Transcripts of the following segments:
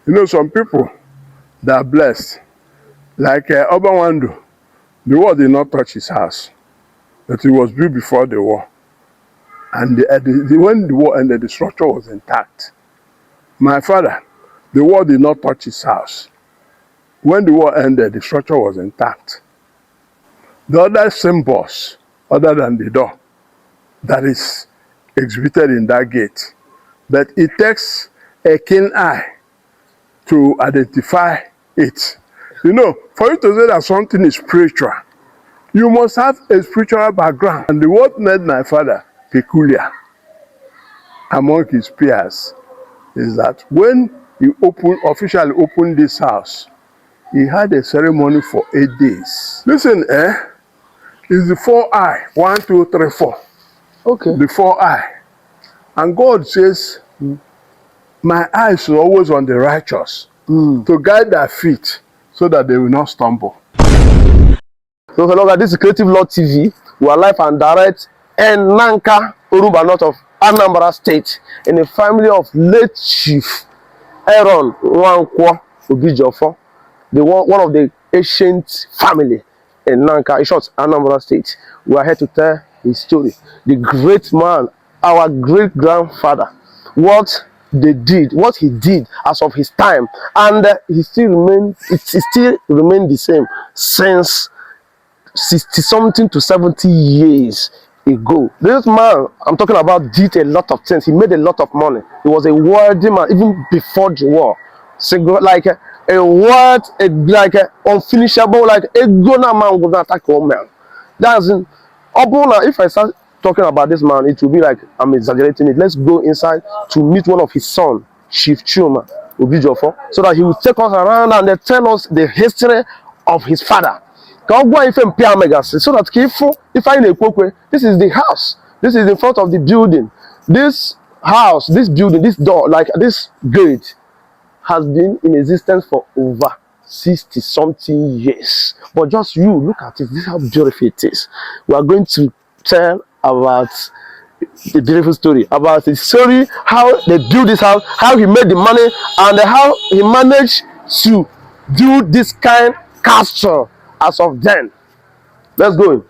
You know, some people that are blessed, like Obanwandu, the war did not touch his house, but it was built before the war. And when the war ended, the structure was intact. My father, the war did not touch his house. When the war ended, the structure was intact. The other symbols, other than the door, that is exhibited in that gate, but it takes a keen eye to identify it. You know, for you to say that something is spiritual, you must have a spiritual background. And what made my father peculiar among his peers is that when he officially opened this house, he had a ceremony for 8 days. Listen, it's the 4 eye. 1, 2, 3, 4. Okay. The 4 eye. And God says, my eyes are always on the righteous to guide their feet so that they will not stumble. So hello guys, this is Creative Lord TV. We are live and direct in Nanka, Orumba, north of Anambra State, in the family of late Chief Aaron Nwankwo Obijiofor, one of the ancient family in Nanka, in short, Anambra State. We are here to tell his story. The great man, our great grandfather, what they did, what he did as of his time, and it still remained the same since 60-something to 70 years ago. This man I'm talking about did a lot of things. He made a lot of money. He was a wealthy man even before the war. Like a word, like a unfinishable, like a gonna man would not attack a man. That's in Obuna. If I start talking about this man, it will be like I'm exaggerating it. Let's go inside to meet one of his sons, Chief Obijiofor, so that he will take us around and tell us the history of his father. So that if I this is the house, this is in front of the building. This house, this building, this door, like this gate, has been in existence for over 60-something years. But just you look at it, this is how beautiful it is. We are going to tell about the beautiful story, about the story, how they built this house, how he made the money, and how he managed to do this kind of castle as of then. Let's go.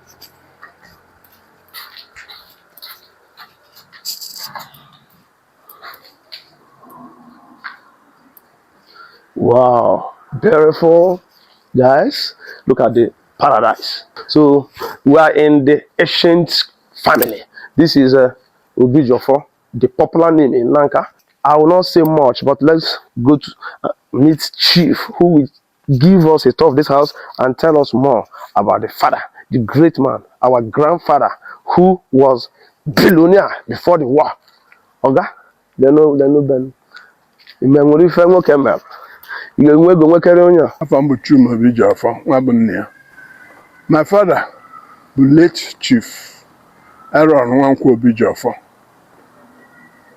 Wow, beautiful, guys. Look at the paradise. So we are in the ancient family. This is Obijiofor, the popular name in Nanka. I will not say much, but let's go to meet Chief, who will give us a tour of this house and tell us more about the father, the great man, our grandfather, who was billionaire before the war. Oga, they know Ben. In memory, family camera. My father, the late Chief Aaron Nwankwo Obijiofor,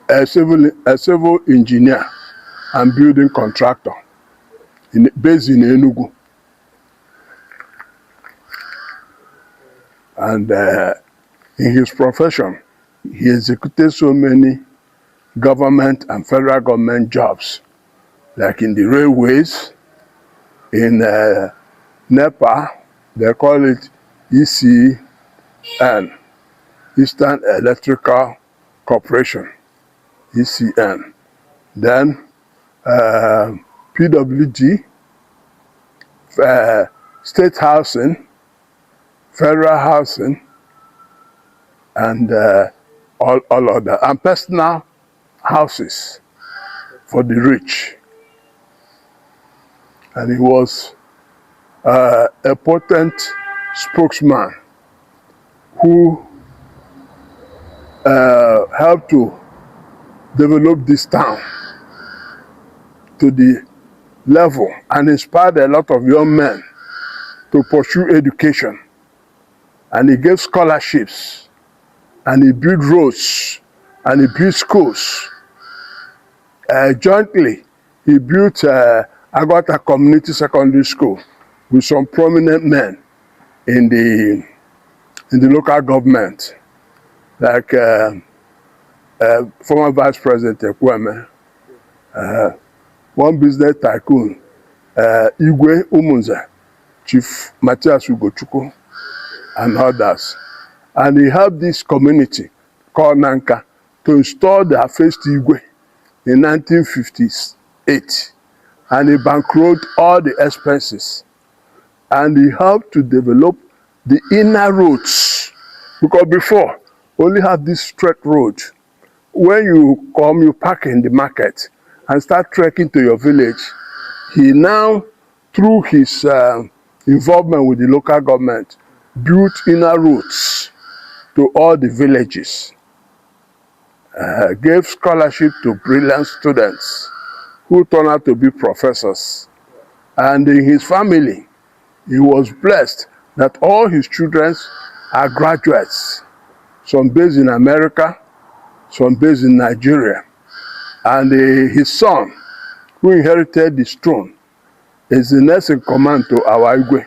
a civil engineer and building contractor based in Enugu. And in his profession, he executed so many government and federal government jobs, like in the railways, in NEPA, they call it ECN, Eastern Electrical Corporation, ECN. Then PWD, state housing, federal housing, and all of that, and personal houses for the rich. And he was a potent spokesman who helped to develop this town to the level and inspired a lot of young men to pursue education. And he gave scholarships, and he built roads, and he built schools. Jointly, he built Agwata Community Secondary School with some prominent men in the local government, like former Vice President Ekweme, one business tycoon, Igwe Umunze, Chief Ugochukwu, and others. And he helped this community called Nanka to install their first Igwe in 1958. And he bankrolled all the expenses. And he helped to develop the inner roads. Because before, only had this straight road. When you come, you park in the market and start trekking to your village. He now, through his involvement with the local government, built inner roads to all the villages, gave scholarship to brilliant students who turned out to be professors. And in his family, he was blessed that all his children are graduates, some based in America, some based in Nigeria. And his son, who inherited the throne, is the next in command to our Igwe.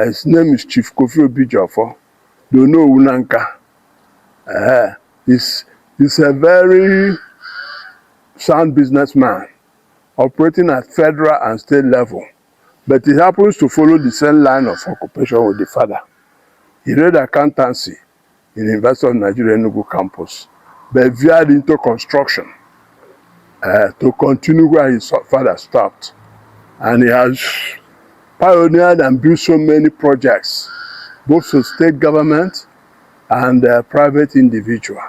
His name is Chief Obijiofor. You know Nanka. He's a very sound businessman, operating at federal and state level. But he happens to follow the same line of occupation with the father. He read accountancy in the University of Nigeria Enugu campus, but veered into construction to continue where his father stopped. And he has pioneered and built so many projects, both for state government and private individual.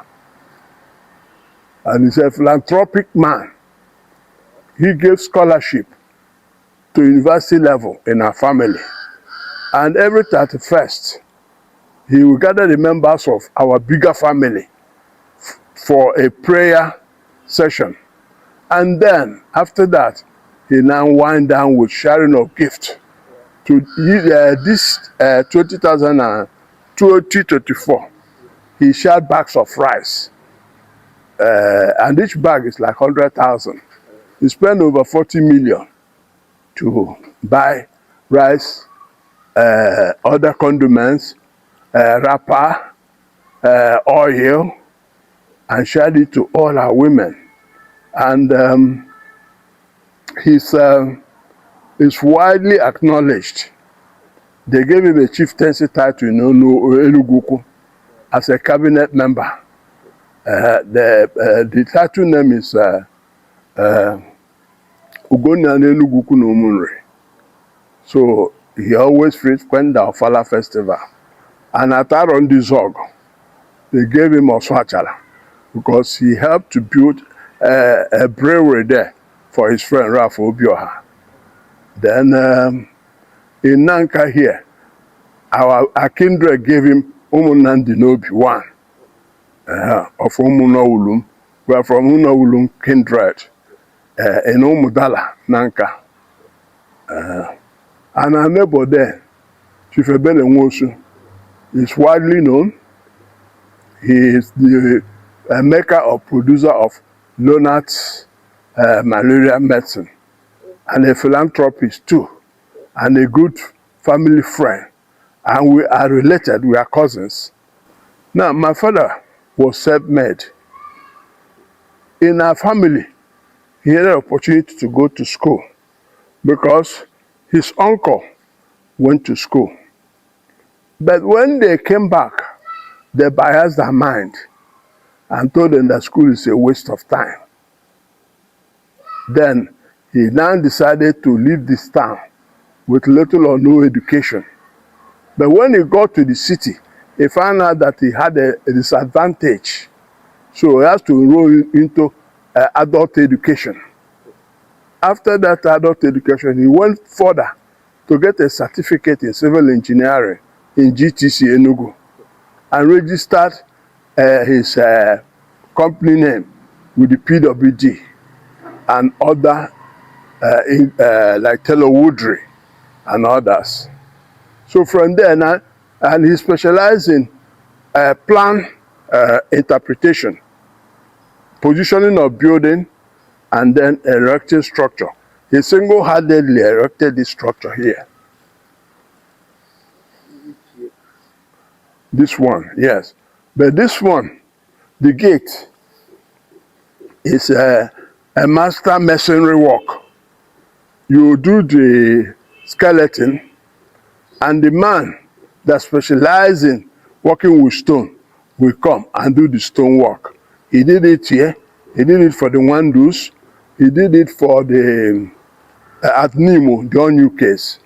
And he's a philanthropic man. He gave scholarship to university level in our family. And every 31st, he will gather the members of our bigger family for a prayer session. And then, after that, he now wind down with sharing of gifts. To this 2024, he shared bags of rice. And each bag is like 100,000. He spent over 40 million to buy rice, other condiments, wrapper, oil, and shared it to all our women. And he's widely acknowledged. They gave him a chieftaincy title in Enugu as a cabinet member. The title name is Ugonia Enugu no Munre. So he always frequented the Ofala festival. And at Arondi Zog, they gave him Oswachala because he helped to build a brewery there for his friend Ralph Obioha. Then in Nanka here, our kindred gave him Umunandi Nobi, one of Umunawulum. We are from Umunawulum kindred in Umudala, Nanka. And our neighbor there, Chief Aaron Nwankwo, is widely known. He is the maker or producer of Lonart's malaria medicine, and a philanthropist too, and a good family friend. And we are related, we are cousins. Now, my father was self-made. In our family, he had an opportunity to go to school because his uncle went to school. But when they came back, they biased their mind and told them that school is a waste of time. Then he now decided to leave this town with little or no education. But when he got to the city, he found out that he had a disadvantage. So he has to enroll into adult education. After that adult education, he went further to get a certificate in civil engineering in GTC Enugu and registered his company name with the PWD and other like Taylor Woodry and others. So from there now, and he specialized in plan interpretation, positioning of building, and then erecting structure. He single-handedly erected this structure here. This one, yes. But this one, the gate, is a master masonry work. You do the skeleton, and the man that specializes in working with stone will come and do the stone work. He did it here. He did it for the Wandus. He did it for the at Nimo, the new case.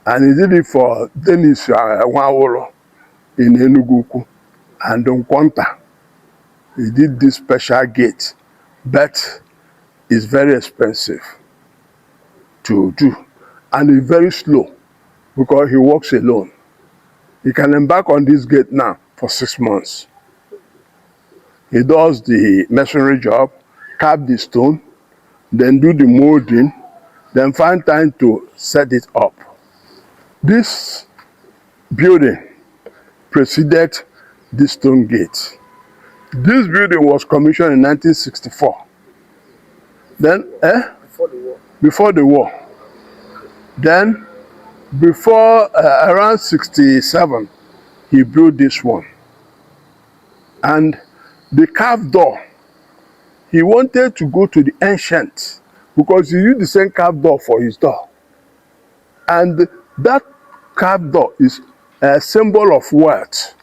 And he did it for Dennis Nwawolo in Enugu and Nkwanta. He did this special gate, but it's very expensive to do. And it's very slow because he works alone. He can embark on this gate now for 6 months. He does the masonry job, carve the stone, then do the molding, then find time to set it up. This building preceded this stone gate. This building was commissioned in 1964. Then, Before the war. Then, before around 67, he built this one. And the carved door, he wanted to go to the ancient because he used the same carved door for his door. And that carved door is a symbol of wealth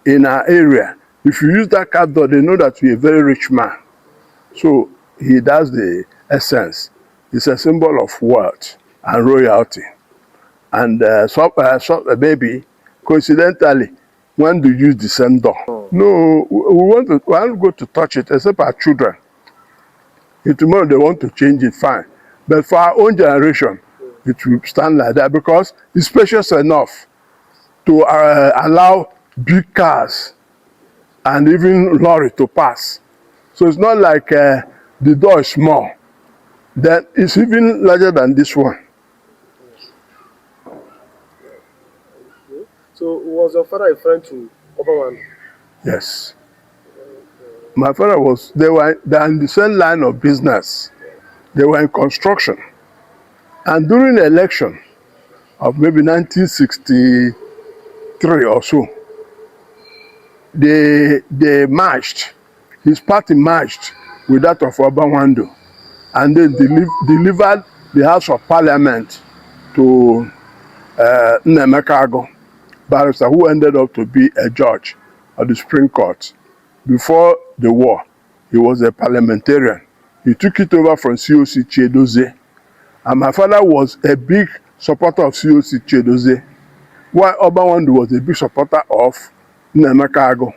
in our area. If you use that carved door, they know that you're a very rich man. So he does the essence. It's a symbol of wealth and royalty. And maybe coincidentally, when do you use the same door? No, we want to go to touch it, except our children. If tomorrow they want to change it, fine. But for our own generation, it will stand like that because it's spacious enough to allow big cars and even lorry to pass. So it's not like the door is small. Then it's even larger than this one. So was your father a friend to Obawan? Yes. My father they were in the same line of business. They were in construction. And during the election of maybe 1963 or so, they marched. His party marched with that of Obawando, and they delivered the House of Parliament to Nnemeka barrister, who ended up to be a judge of the Supreme Court. Before the war, he was a parliamentarian. He took it over from COC Chiedozie. And my father was a big supporter of COC Chiedozie, while Obawando was a big supporter of Nnemeka.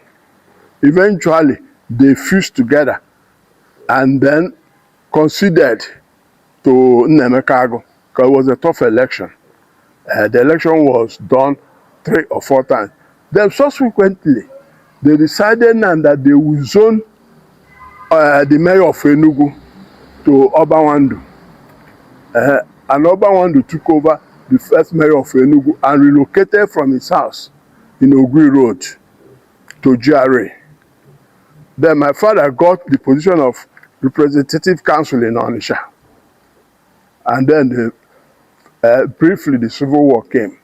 Eventually, they fused together and then conceded to Nnemeka because it was a tough election. The election was done 3 or 4 times. Then subsequently, they decided now that they would zone the mayor of Enugu to Obawando. And Obawando took over the first mayor of Enugu and relocated from his house in Ogui Road to GRA. Then my father got the position of representative council in Onitsha. And then briefly the Civil War came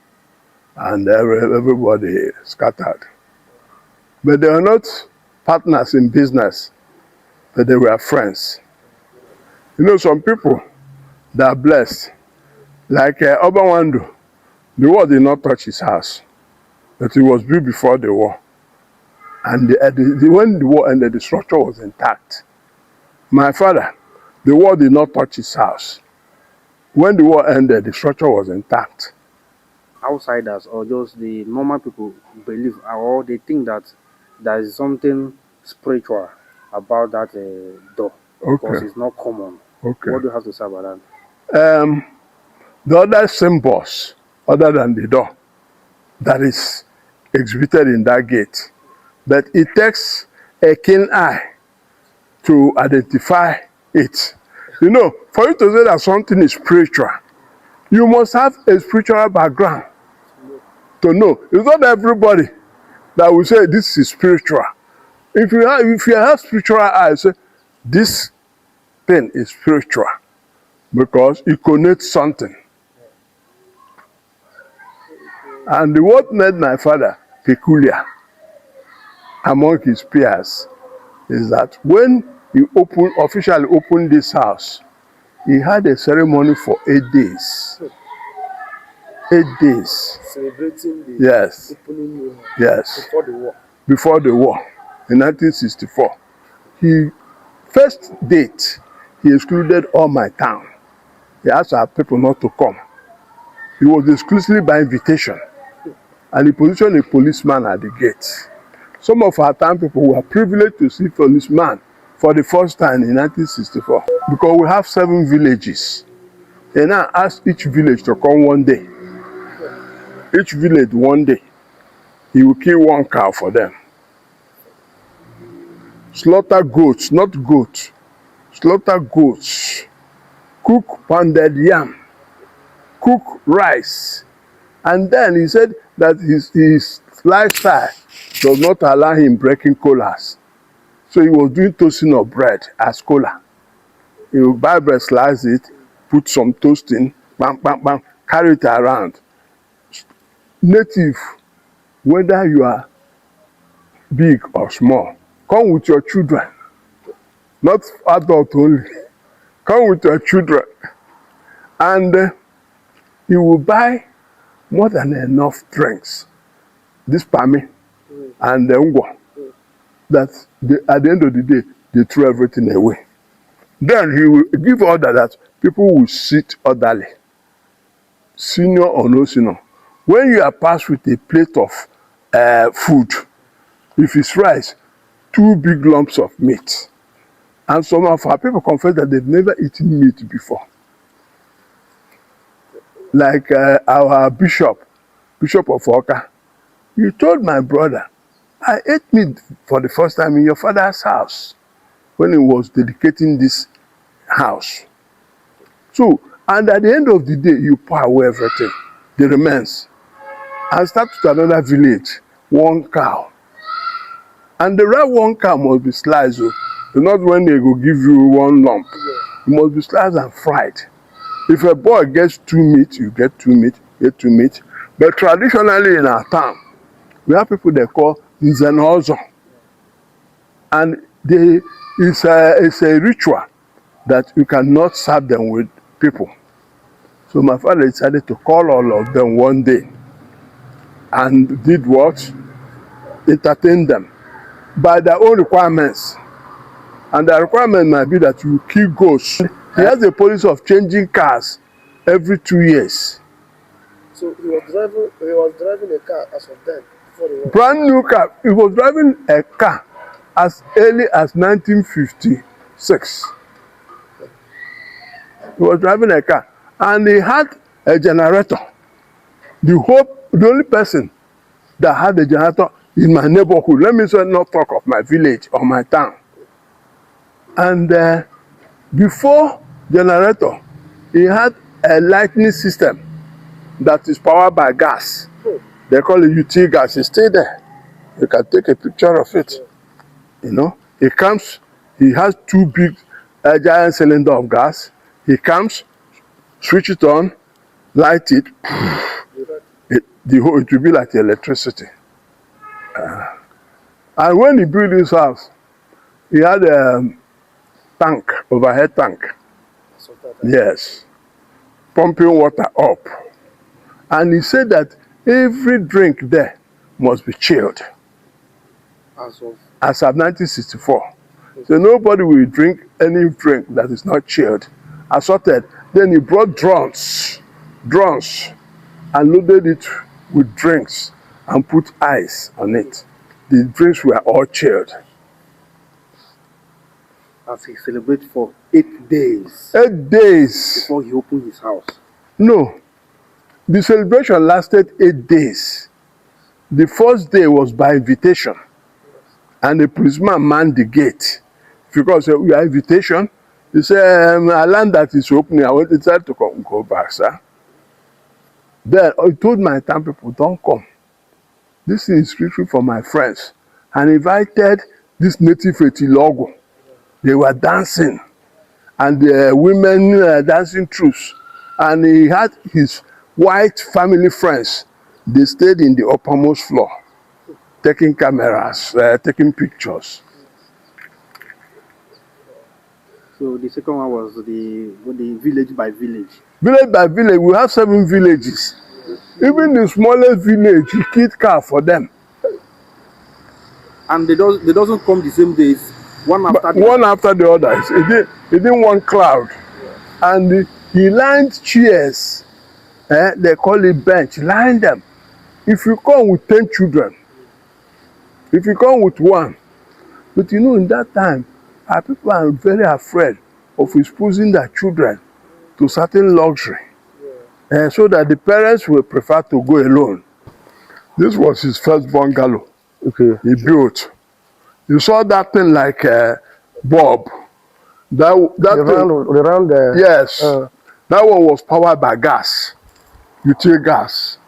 and everybody scattered. But they were not partners in business, but they were friends. You know, some people that are blessed, like Obawando, the war did not touch his house, but it was built before the war. And when the war ended, the structure was intact. My father, the war did not touch his house. When the war ended, the structure was intact. Outsiders or just the normal people believe or they think that there is something spiritual about that door because it's not common. Okay. What do you have to say about that? The other symbols, other than the door, that is exhibited in that gate, but it takes a keen eye to identify it. You know, for you to say that something is spiritual, you must have a spiritual background to know. It's not everybody that will say this is spiritual. If you have spiritual eyes, say this thing is spiritual because it connotes something. And what made my father peculiar among his peers is that when he officially opened this house, he had a ceremony for 8 days. 8 days. Celebrating the Yes. opening new house. Yes. Before the war. Before the war, in 1964. First date, he excluded all my town. He asked our people not to come. He was exclusively by invitation. And he positioned a policeman at the gate. Some of our town people were privileged to see policeman for the first time in 1964. Because we have 7 villages. They now asked each village to come one day. Each village one day. He will kill 1 cow for them. Slaughter goats, not goats. Slaughter goats. Cook pounded yam. Cook rice. And then he said that his lifestyle does not allow him breaking colas. So he was doing toasting of bread as cola. He will buy bread, slice it, put some toast in, bam, bam, bam, carry it around. Native, whether you are big or small, come with your children. Not adult only. Come with your children. And you will buy more than enough drinks. This pami and the ngwa. That at the end of the day, they throw everything away. Then he will give order that people will sit orderly. Senior or no senior. When you are passed with a plate of food, if it's rice, 2 big lumps of meat. And some of our people confess that they've never eaten meat before. Like our Bishop of Oka, he told my brother, I ate meat for the first time in your father's house when he was dedicating this house. So, and at the end of the day, you pour away everything, the remains, and start to another village, 1 cow. And the right 1 cow must be sliced. Not when they go give you 1 lump. It must be sliced and fried. If a boy gets 2 meat, you get 2 meat, get 2 meat. But traditionally in our town, we have people they call Nzenozo. And it's a ritual that you cannot serve them with people. So my father decided to call all of them one day and did what? Entertain them by their own requirements. And the requirement might be that you kill goats. He has a policy of changing cars every 2 years. So he was driving a car as of then, before the war. Brand new car. He was driving a car as early as 1956. He was driving a car. And he had a generator. The only person that had a generator in my neighborhood. Let me not talk of my village or my town. And before generator, he had a lightning system that is powered by gas. They call it UT gas. It's still there. You can take a picture of it. You know, he has 2 big giant cylinder of gas. He comes, switch it on, light it. It will be like electricity. And when he built this house, he had a tank, overhead tank. Yes. Pumping water up. And he said that every drink there must be chilled. As of 1964. So nobody will drink any drink that is not chilled. Assorted. Then he brought drums, and loaded it with drinks and put ice on it. The drinks were all chilled. As he celebrated for 8 days. 8 days. Before he opened his house. No. The celebration lasted 8 days. The first day was by invitation. And the policeman manned the gate. Because we are invitation. He said, a land that is opening, I want to try to go back, sir. Then I told my town people, don't come. This is strictly for my friends. And invited this native Etilogo. They were dancing. And the women dancing troops. And he had his white family friends. They stayed in the uppermost floor, taking cameras, taking pictures. So the second one was the village by village. Village by village, we have 7 villages. Even the smallest village, you keep car for them. And they doesn't come the same days, one after the one after the other. He didn't want cloud. And he lined chairs. They call it bench. Line them. If you come with 10 children, if you come with 1, but you know, in that time, our people are very afraid of exposing their children to certain luxury. So that the parents will prefer to go alone. This was his first bungalow. Okay. He built. You saw that thing like Bob. Yes. That one was powered by gas. Utility gas.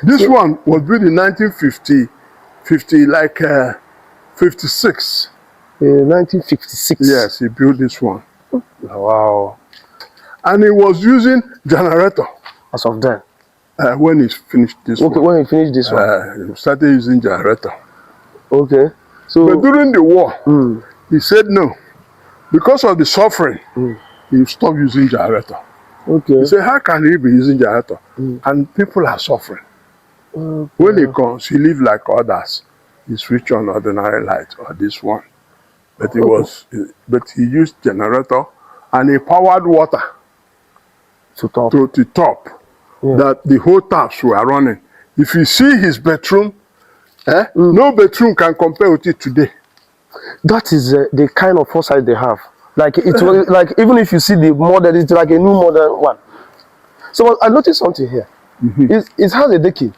This one was built in 1956. 1956. Yes, he built this one. Wow. And he was using generator. As of then. When he finished this one. Okay, when he finished this one. He started using generator. Okay. So, but during the war, he said no. Because of the suffering, he stopped using generator. Okay. He said, how can he be using generator? And people are suffering. Okay. When he comes, he lives like others. He switched on ordinary light or this one. But he used generator and he powered water to the top. Yeah. That the whole taps were running. If you see his bedroom, no bedroom can compare with it today. That is the kind of foresight they have. Like it was like, even if you see the model, it's like a new modern one. So I noticed something here. It has a decking.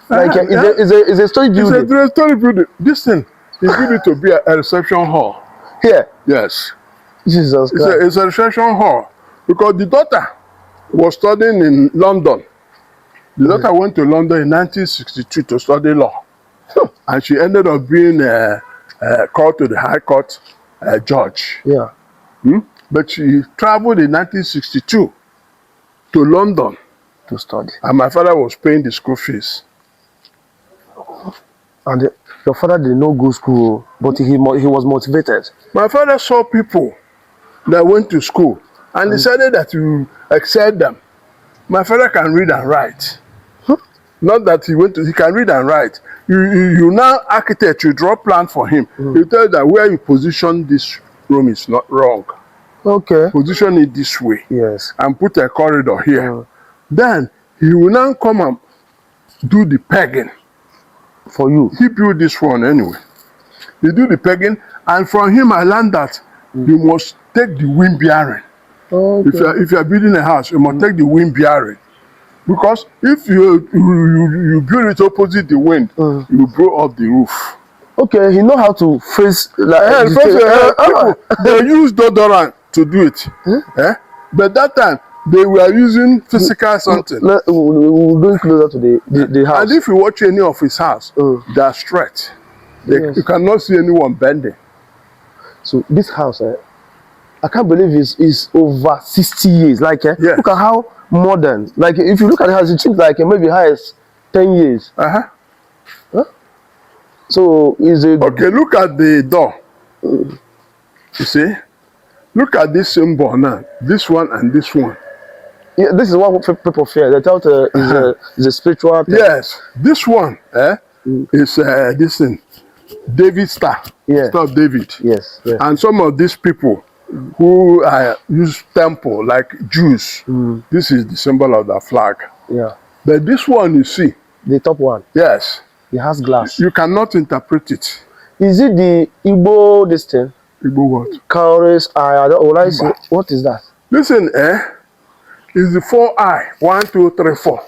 Like it's a storage building. It's a storage building. This thing is built to be a reception hall. Here? Yes. Jesus Christ. It's a reception hall because the daughter was studying in London. The daughter went to London in 1962 to study law. And she ended up being called to the High Court judge. Yeah. But she traveled in 1962 to London to study. And my father was paying the school fees. And your father did not go to school, but he was motivated. My father saw people that went to school and decided that to excel them. My father can read and write. Not that he can read and write. You now architect, you draw plan for him. You tell that where you position this room is not wrong. Okay. Position it this way. Yes. And put a corridor here. Then he will now come and do the pegging. For you. He built this one anyway. He do the pegging, and from him I learned that you must take the wind bearing. Okay. If you are building a house, you must take the wind bearing. Because if you build it opposite the wind, you blow up the roof. Okay, he know how to face like people, they use deodorant to do it. But that time they were using physical something. We're going closer to the house. And if you watch any of his house, they are straight. You cannot see anyone bending. So this house, I can't believe it's over 60 years. Like, look at how modern. Like, if you look at the house, it seems like maybe has 10 years. So is it okay? Look at the door. You see, look at this symbol now. This one and this one. Yeah, this is what people fear. They thought is a spiritual thing. Yes, this one is this thing, David star. Yeah. Star of David. Yes, yes. And some of these people who use temple like Jews, this is the symbol of the flag. Yeah. But this one you see, the top one. Yes. It has glass. You cannot interpret it. Is it the Igbo this thing? Igbo what? Cowries, what is that? Listen, is the 4 eye. 1, 2, 3, 4.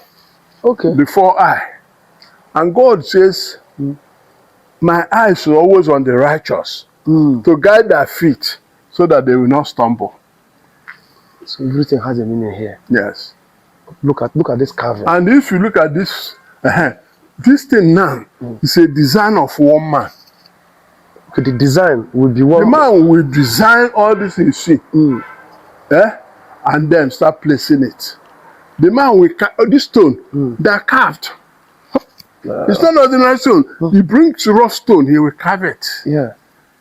Okay. The 4 eye. And God says, my eyes are always on the righteous to guide their feet so that they will not stumble. So everything has a meaning here. Yes. Look at this carving. And if you look at this, this thing now is a design of one man. Okay, the design will be one. The man will design all this you see. And then start placing it. The man will this stone, they are carved. It's not ordinary stone. He brings rough stone, he will carve it. Yeah.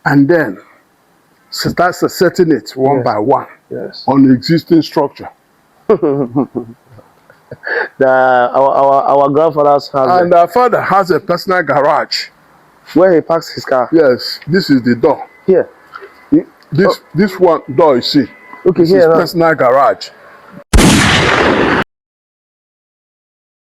And then start setting it one Yes. by one Yes. on the existing structure. Our grandfathers has And our father has a personal garage. where he parks his car. Yes, this is the door. Here. This one door you see. Okay, This here is now. personal garage.